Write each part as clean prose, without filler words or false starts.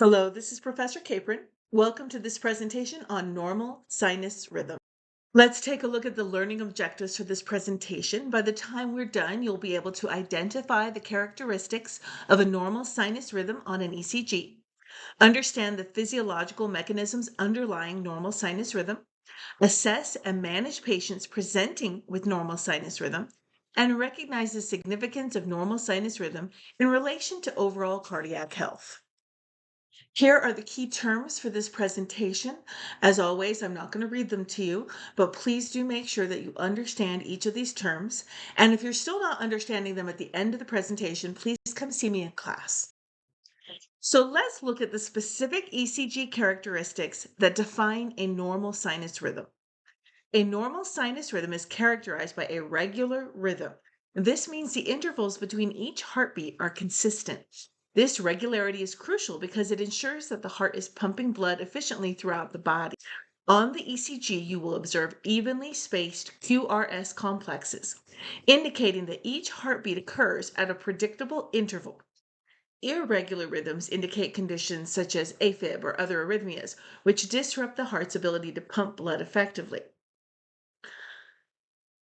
Hello, this is Professor Capron. Welcome to this presentation on normal sinus rhythm. Let's take a look at the learning objectives for this presentation. By the time we're done, you'll be able to identify the characteristics of a normal sinus rhythm on an ECG, understand the physiological mechanisms underlying normal sinus rhythm, assess and manage patients presenting with normal sinus rhythm, and recognize the significance of normal sinus rhythm in relation to overall cardiac health. Here are the key terms for this presentation. As always, I'm not going to read them to you, but please do make sure that you understand each of these terms. And if you're still not understanding them at the end of the presentation, please come see me in class. So let's look at the specific ECG characteristics that define a normal sinus rhythm. A normal sinus rhythm is characterized by a regular rhythm. This means the intervals between each heartbeat are consistent. This regularity is crucial because it ensures that the heart is pumping blood efficiently throughout the body. On the ECG, you will observe evenly spaced QRS complexes, indicating that each heartbeat occurs at a predictable interval. Irregular rhythms indicate conditions such as AFib or other arrhythmias, which disrupt the heart's ability to pump blood effectively.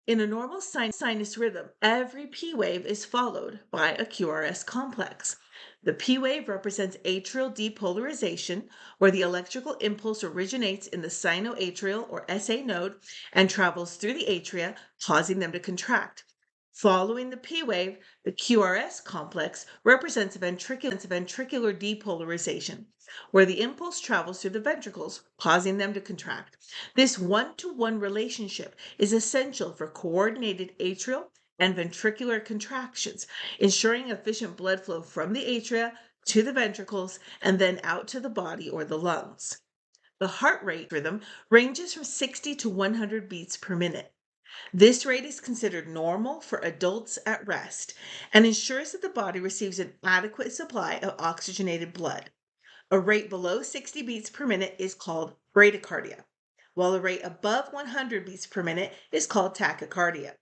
In a normal sinus rhythm, every P wave is followed by a QRS complex. The P wave represents atrial depolarization, where the electrical impulse originates in the sinoatrial or SA node and travels through the atria, causing them to contract. Following the P wave, the QRS complex represents ventricular depolarization, where the impulse travels through the ventricles, causing them to contract. This one-to-one relationship is essential for coordinated atrial and ventricular contractions, ensuring efficient blood flow from the atria to the ventricles and then out to the body or the lungs. The heart rate rhythm ranges from 60 to 100 beats per minute. This rate is considered normal for adults at rest and ensures that the body receives an adequate supply of oxygenated blood. A rate below 60 beats per minute is called bradycardia, while a rate above 100 beats per minute is called tachycardia.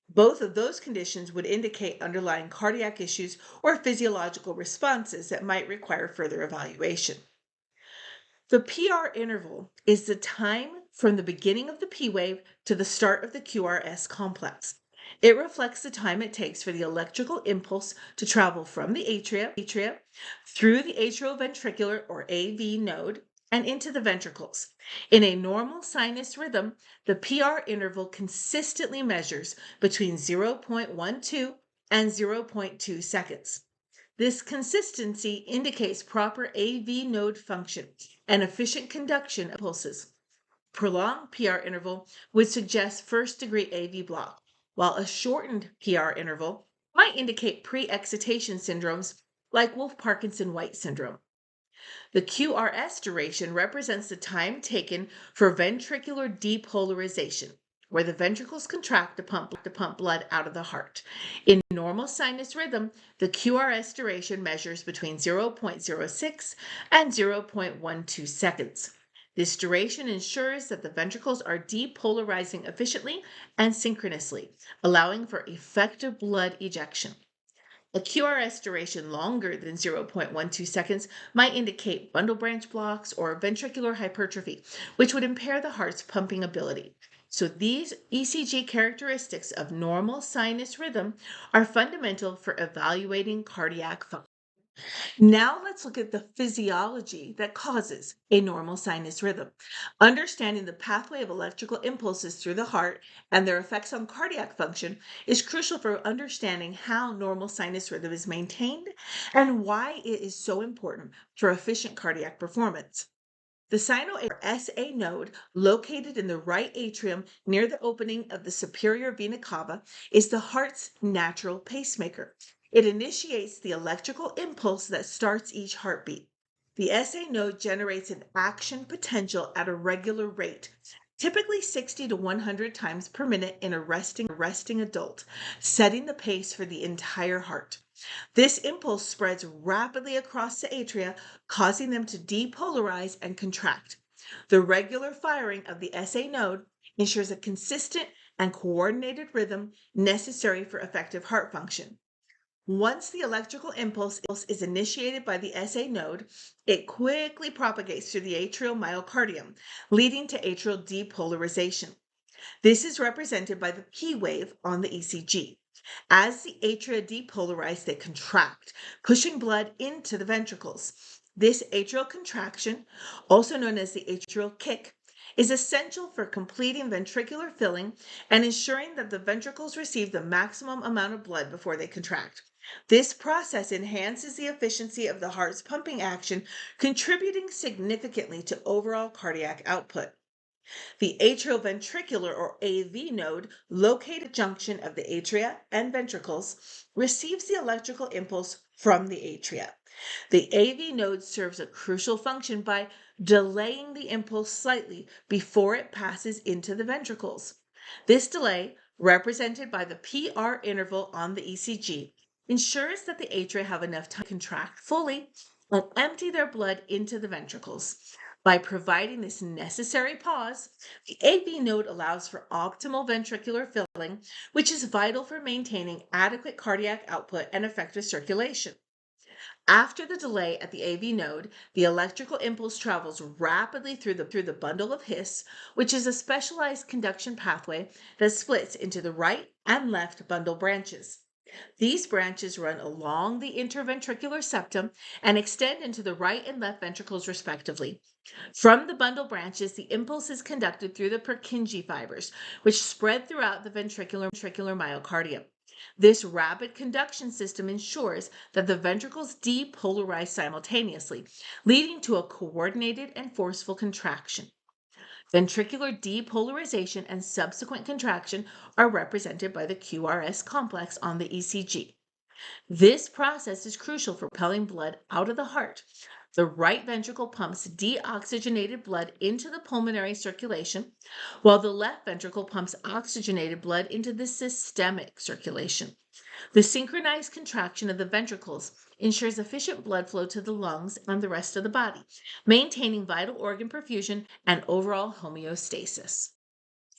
Both of those conditions would indicate underlying cardiac issues or physiological responses that might require further evaluation. The PR interval is the time from the beginning of the P wave to the start of the QRS complex. It reflects the time it takes for the electrical impulse to travel from the atria through the atrioventricular or AV node and into the ventricles. In a normal sinus rhythm, the PR interval consistently measures between 0.12 and 0.2 seconds. This consistency indicates proper AV node function and efficient conduction of impulses. Prolonged PR interval would suggest first-degree AV block, while a shortened PR interval might indicate pre-excitation syndromes like Wolff-Parkinson-White syndrome. The QRS duration represents the time taken for ventricular depolarization, where the ventricles contract to pump blood out of the heart. In normal sinus rhythm, the QRS duration measures between 0.06 and 0.12 seconds. This duration ensures that the ventricles are depolarizing efficiently and synchronously, allowing for effective blood ejection. A QRS duration longer than 0.12 seconds might indicate bundle branch blocks or ventricular hypertrophy, which would impair the heart's pumping ability. So these ECG characteristics of normal sinus rhythm are fundamental for evaluating cardiac function. Now let's look at the physiology that causes a normal sinus rhythm. Understanding the pathway of electrical impulses through the heart and their effects on cardiac function is crucial for understanding how normal sinus rhythm is maintained and why it is so important for efficient cardiac performance. The SA node, located in the right atrium near the opening of the superior vena cava, is the heart's natural pacemaker. It initiates the electrical impulse that starts each heartbeat. The SA node generates an action potential at a regular rate, typically 60 to 100 times per minute in a resting adult, setting the pace for the entire heart. This impulse spreads rapidly across the atria, causing them to depolarize and contract. The regular firing of the SA node ensures a consistent and coordinated rhythm necessary for effective heart function. Once the electrical impulse is initiated by the SA node, it quickly propagates through the atrial myocardium, leading to atrial depolarization. This is represented by the P wave on the ECG. As the atria depolarize, they contract, pushing blood into the ventricles. This atrial contraction, also known as the atrial kick, is essential for completing ventricular filling and ensuring that the ventricles receive the maximum amount of blood before they contract. This process enhances the efficiency of the heart's pumping action, contributing significantly to overall cardiac output. The atrioventricular or AV node, located at the junction of the atria and ventricles, receives the electrical impulse from the atria. The AV node serves a crucial function by delaying the impulse slightly before it passes into the ventricles. This delay, represented by the PR interval on the ECG, ensures that the atria have enough time to contract fully and empty their blood into the ventricles. By providing this necessary pause, the AV node allows for optimal ventricular filling, which is vital for maintaining adequate cardiac output and effective circulation. After the delay at the AV node, the electrical impulse travels rapidly through the bundle of His, which is a specialized conduction pathway that splits into the right and left bundle branches. These branches run along the interventricular septum and extend into the right and left ventricles respectively. From the bundle branches, the impulse is conducted through the Purkinje fibers, which spread throughout the ventricular myocardium. This rapid conduction system ensures that the ventricles depolarize simultaneously, leading to a coordinated and forceful contraction. Ventricular depolarization and subsequent contraction are represented by the QRS complex on the ECG. This process is crucial for propelling blood out of the heart. The right ventricle pumps deoxygenated blood into the pulmonary circulation, while the left ventricle pumps oxygenated blood into the systemic circulation. The synchronized contraction of the ventricles ensures efficient blood flow to the lungs and the rest of the body, maintaining vital organ perfusion and overall homeostasis.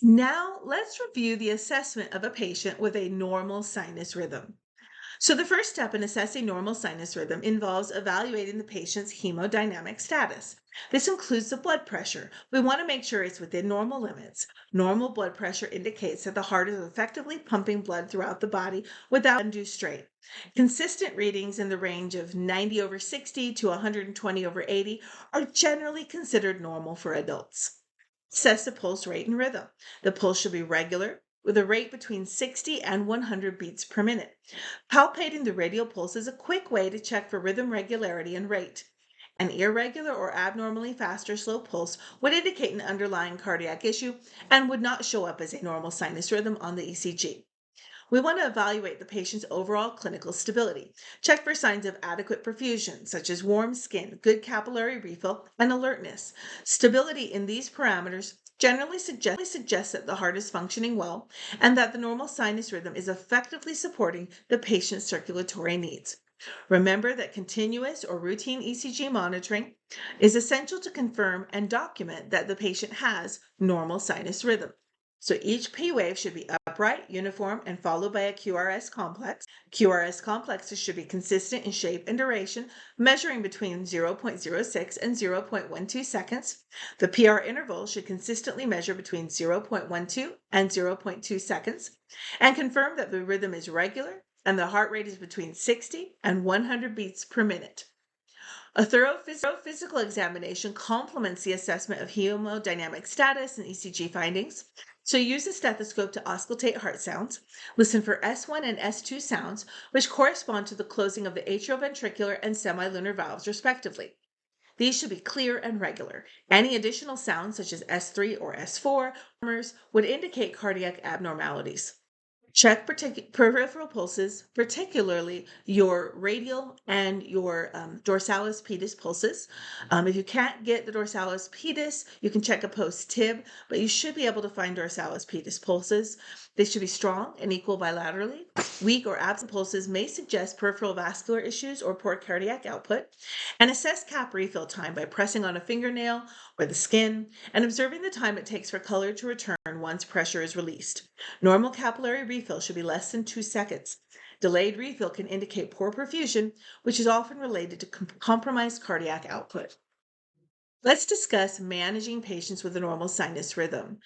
Now, let's review the assessment of a patient with a normal sinus rhythm. So, the first step in assessing normal sinus rhythm involves evaluating the patient's hemodynamic status. This includes the blood pressure. We want to make sure it's within normal limits. Normal blood pressure indicates that the heart is effectively pumping blood throughout the body without undue strain. Consistent readings in the range of 90 over 60 to 120 over 80 are generally considered normal for adults. Assess the pulse rate and rhythm. The pulse should be regular, with a rate between 60 and 100 beats per minute. Palpating the radial pulse is a quick way to check for rhythm regularity and rate. An irregular or abnormally fast or slow pulse would indicate an underlying cardiac issue and would not show up as a normal sinus rhythm on the ECG. We want to evaluate the patient's overall clinical stability. Check for signs of adequate perfusion, such as warm skin, good capillary refill, and alertness. Stability in these parameters generally suggests that the heart is functioning well and that the normal sinus rhythm is effectively supporting the patient's circulatory needs. Remember that continuous or routine ECG monitoring is essential to confirm and document that the patient has normal sinus rhythm. So each P wave should be upright, uniform, and followed by a QRS complex. QRS complexes should be consistent in shape and duration, measuring between 0.06 and 0.12 seconds. The PR interval should consistently measure between 0.12 and 0.2 seconds, and confirm that the rhythm is regular and the heart rate is between 60 and 100 beats per minute. A thorough physical examination complements the assessment of hemodynamic status and ECG findings. So use a stethoscope to auscultate heart sounds. Listen for S1 and S2 sounds, which correspond to the closing of the atrioventricular and semilunar valves, respectively. These should be clear and regular. Any additional sounds, such as S3 or S4, would indicate cardiac abnormalities. Check peripheral pulses, particularly your radial and your dorsalis pedis pulses. If you can't get the dorsalis pedis, you can check a post tib, but you should be able to find dorsalis pedis pulses. They should be strong and equal bilaterally. Weak or absent pulses may suggest peripheral vascular issues or poor cardiac output. And assess cap refill time by pressing on a fingernail or the skin and observing the time it takes for color to return once pressure is released. Normal capillary refill should be less than 2 seconds. Delayed refill can indicate poor perfusion, which is often related to compromised cardiac output. Let's discuss managing patients with a normal sinus rhythm.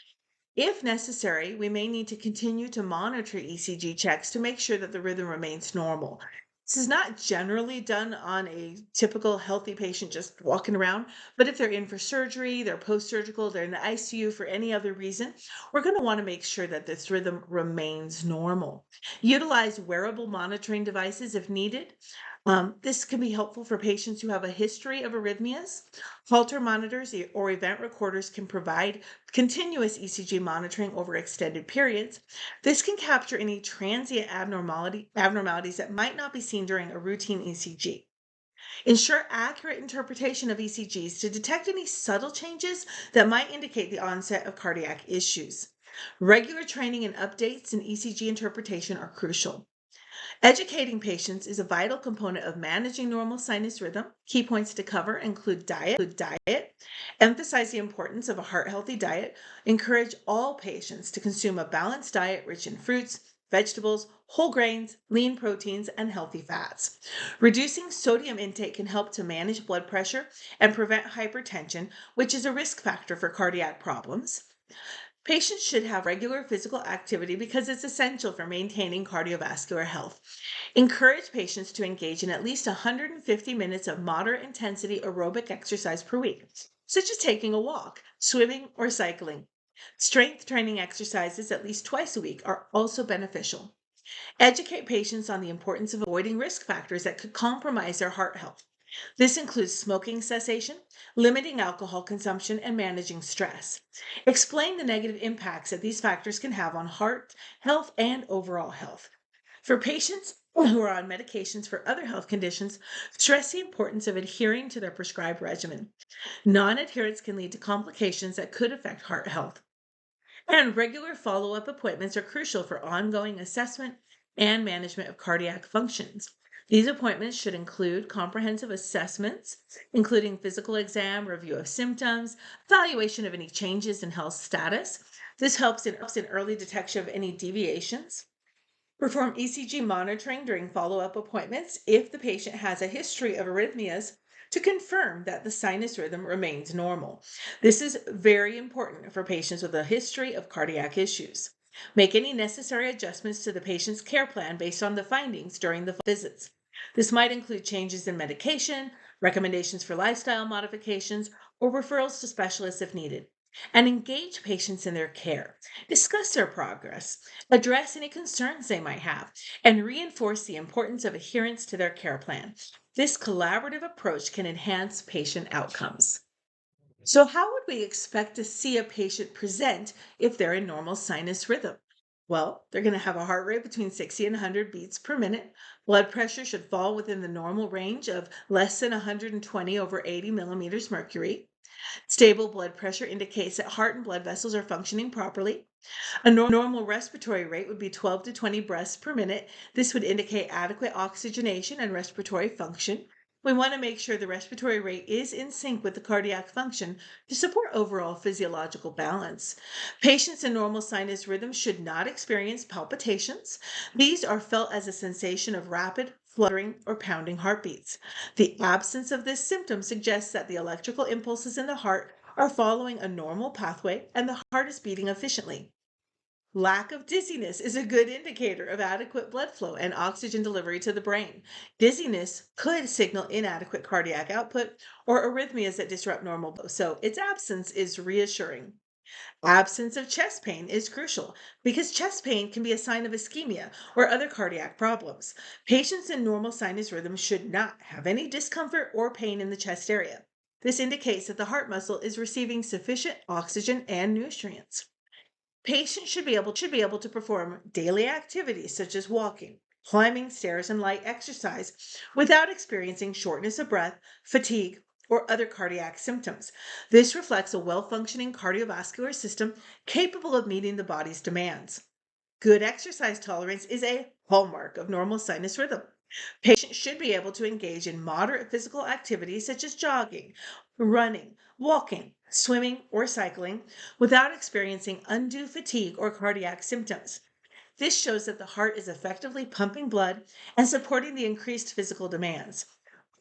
If necessary, we may need to continue to monitor ECG checks to make sure that the rhythm remains normal. This is not generally done on a typical healthy patient just walking around, but if they're in for surgery, they're post-surgical, they're in the ICU for any other reason, we're going to want to make sure that this rhythm remains normal. Utilize wearable monitoring devices if needed. This can be helpful for patients who have a history of arrhythmias. Holter monitors or event recorders can provide continuous ECG monitoring over extended periods. This can capture any transient abnormalities that might not be seen during a routine ECG. Ensure accurate interpretation of ECGs to detect any subtle changes that might indicate the onset of cardiac issues. Regular training and updates in ECG interpretation are crucial. Educating patients is a vital component of managing normal sinus rhythm. Key points to cover include diet, emphasize the importance of a heart-healthy diet, encourage all patients to consume a balanced diet rich in fruits, vegetables, whole grains, lean proteins, and healthy fats. Reducing sodium intake can help to manage blood pressure and prevent hypertension, which is a risk factor for cardiac problems. Patients should have regular physical activity because it's essential for maintaining cardiovascular health. Encourage patients to engage in at least 150 minutes of moderate intensity aerobic exercise per week, such as taking a walk, swimming, or cycling. Strength training exercises at least twice a week are also beneficial. Educate patients on the importance of avoiding risk factors that could compromise their heart health. This includes smoking cessation, limiting alcohol consumption, and managing stress. Explain the negative impacts that these factors can have on heart health and overall health. For patients who are on medications for other health conditions, stress the importance of adhering to their prescribed regimen. Non-adherence can lead to complications that could affect heart health. And regular follow-up appointments are crucial for ongoing assessment and management of cardiac functions. These appointments should include comprehensive assessments, including physical exam, review of symptoms, evaluation of any changes in health status. This helps in early detection of any deviations. Perform ECG monitoring during follow-up appointments if the patient has a history of arrhythmias to confirm that the sinus rhythm remains normal. This is very important for patients with a history of cardiac issues. Make any necessary adjustments to the patient's care plan based on the findings during the visits. This might include changes in medication, recommendations for lifestyle modifications, or referrals to specialists if needed. And engage patients in their care. Discuss their progress, address any concerns they might have, and reinforce the importance of adherence to their care plan. This collaborative approach can enhance patient outcomes. So, how would we expect to see a patient present if they're in normal sinus rhythm? Well, they're going to have a heart rate between 60 and 100 beats per minute. Blood pressure should fall within the normal range of less than 120 over 80 millimeters mercury. Stable blood pressure indicates that heart and blood vessels are functioning properly. A normal respiratory rate would be 12 to 20 breaths per minute. This would indicate adequate oxygenation and respiratory function. We want to make sure the respiratory rate is in sync with the cardiac function to support overall physiological balance. Patients in normal sinus rhythm should not experience palpitations. These are felt as a sensation of rapid, fluttering, or pounding heartbeats. The absence of this symptom suggests that the electrical impulses in the heart are following a normal pathway and the heart is beating efficiently. Lack of dizziness is a good indicator of adequate blood flow and oxygen delivery to the brain. Dizziness could signal inadequate cardiac output or arrhythmias that disrupt normal flow, so its absence is reassuring. Absence of chest pain is crucial because chest pain can be a sign of ischemia or other cardiac problems. Patients in normal sinus rhythm should not have any discomfort or pain in the chest area. This indicates that the heart muscle is receiving sufficient oxygen and nutrients. Patients should be able to perform daily activities such as walking, climbing stairs, and light exercise without experiencing shortness of breath, fatigue, or other cardiac symptoms. This reflects a well-functioning cardiovascular system capable of meeting the body's demands. Good exercise tolerance is a hallmark of normal sinus rhythm. Patients should be able to engage in moderate physical activities such as jogging, running, walking, swimming, or cycling without experiencing undue fatigue or cardiac symptoms. This shows that the heart is effectively pumping blood and supporting the increased physical demands.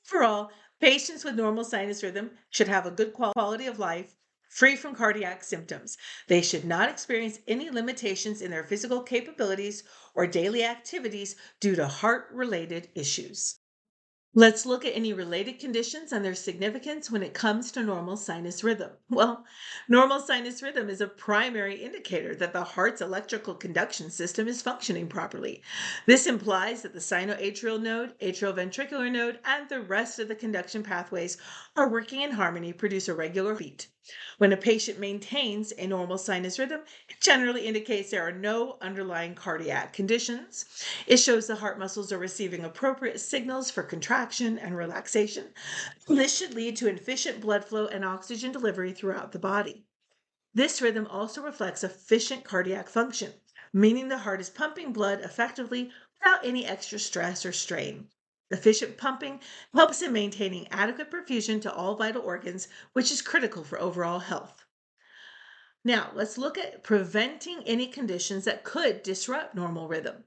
Overall, patients with normal sinus rhythm should have a good quality of life, free from cardiac symptoms. They should not experience any limitations in their physical capabilities or daily activities due to heart-related issues. Let's look at any related conditions and their significance when it comes to normal sinus rhythm. Well, normal sinus rhythm is a primary indicator that the heart's electrical conduction system is functioning properly. This implies that the sinoatrial node, atrioventricular node, and the rest of the conduction pathways are working in harmony to produce a regular beat. When a patient maintains a normal sinus rhythm, it generally indicates there are no underlying cardiac conditions. It shows the heart muscles are receiving appropriate signals for contraction and relaxation. This should lead to efficient blood flow and oxygen delivery throughout the body. This rhythm also reflects efficient cardiac function, meaning the heart is pumping blood effectively without any extra stress or strain. Efficient pumping helps in maintaining adequate perfusion to all vital organs, which is critical for overall health. Now, let's look at preventing any conditions that could disrupt normal rhythm.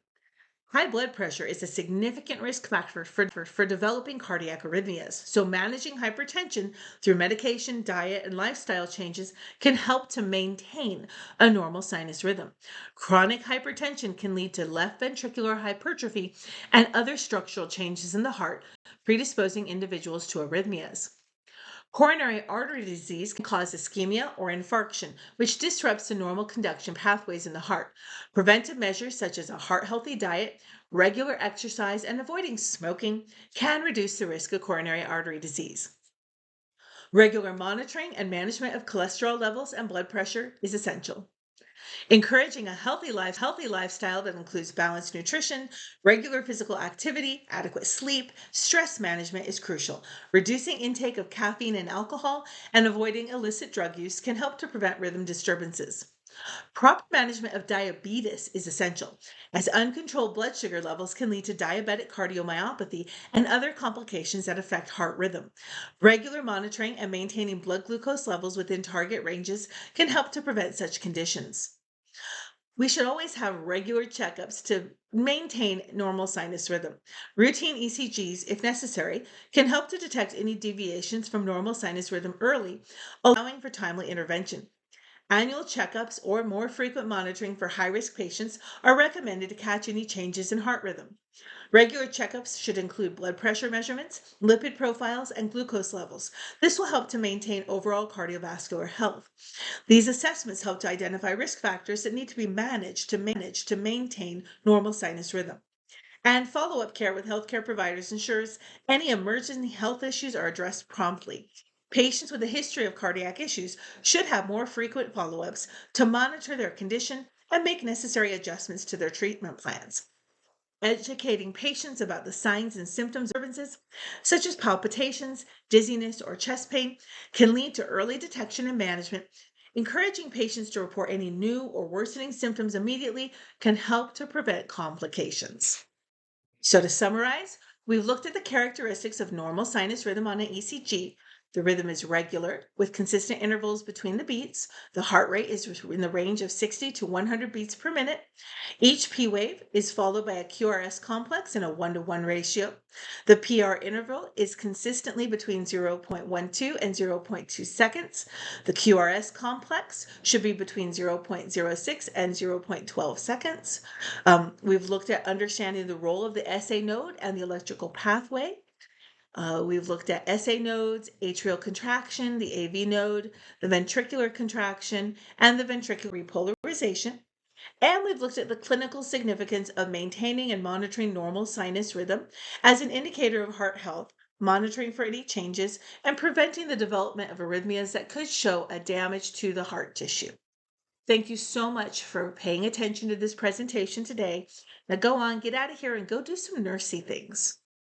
High blood pressure is a significant risk factor for developing cardiac arrhythmias. So, managing hypertension through medication, diet, and lifestyle changes can help to maintain a normal sinus rhythm. Chronic hypertension can lead to left ventricular hypertrophy and other structural changes in the heart, predisposing individuals to arrhythmias. Coronary artery disease can cause ischemia or infarction, which disrupts the normal conduction pathways in the heart. Preventive measures such as a heart healthy diet, regular exercise, and avoiding smoking can reduce the risk of coronary artery disease. Regular monitoring and management of cholesterol levels and blood pressure is essential. Encouraging a healthy lifestyle that includes balanced nutrition, regular physical activity, adequate sleep, stress management is crucial. Reducing intake of caffeine and alcohol and avoiding illicit drug use can help to prevent rhythm disturbances. Proper management of diabetes is essential, as uncontrolled blood sugar levels can lead to diabetic cardiomyopathy and other complications that affect heart rhythm. Regular monitoring and maintaining blood glucose levels within target ranges can help to prevent such conditions. We should always have regular checkups to maintain normal sinus rhythm. Routine ECGs, if necessary, can help to detect any deviations from normal sinus rhythm early, allowing for timely intervention. Annual checkups or more frequent monitoring for high risk patients are recommended to catch any changes in heart rhythm. Regular checkups should include blood pressure measurements, lipid profiles, and glucose levels. This will help to maintain overall cardiovascular health. These assessments help to identify risk factors that need to be managed to maintain normal sinus rhythm. And follow up care with healthcare providers ensures any emergency health issues are addressed promptly. Patients with a history of cardiac issues should have more frequent follow ups to monitor their condition and make necessary adjustments to their treatment plans. Educating patients about the signs and symptoms of disturbances, such as palpitations, dizziness, or chest pain, can lead to early detection and management. Encouraging patients to report any new or worsening symptoms immediately can help to prevent complications. So, to summarize, we've looked at the characteristics of normal sinus rhythm on an ECG. The rhythm is regular with consistent intervals between the beats. The heart rate is in the range of 60 to 100 beats per minute. Each P wave is followed by a QRS complex in a 1-to-1 ratio. The PR interval is consistently between 0.12 and zero point 0.2 seconds. The QRS complex should be between 0.06 and 0.12 seconds. We've looked at understanding the role of the SA node and the electrical pathway. We've looked at SA nodes, atrial contraction, the AV node, the ventricular contraction, and the ventricular repolarization. And we've looked at the clinical significance of maintaining and monitoring normal sinus rhythm as an indicator of heart health, monitoring for any changes, and preventing the development of arrhythmias that could show a damage to the heart tissue. Thank you so much for paying attention to this presentation today. Now go on, get out of here and go do some nursey things.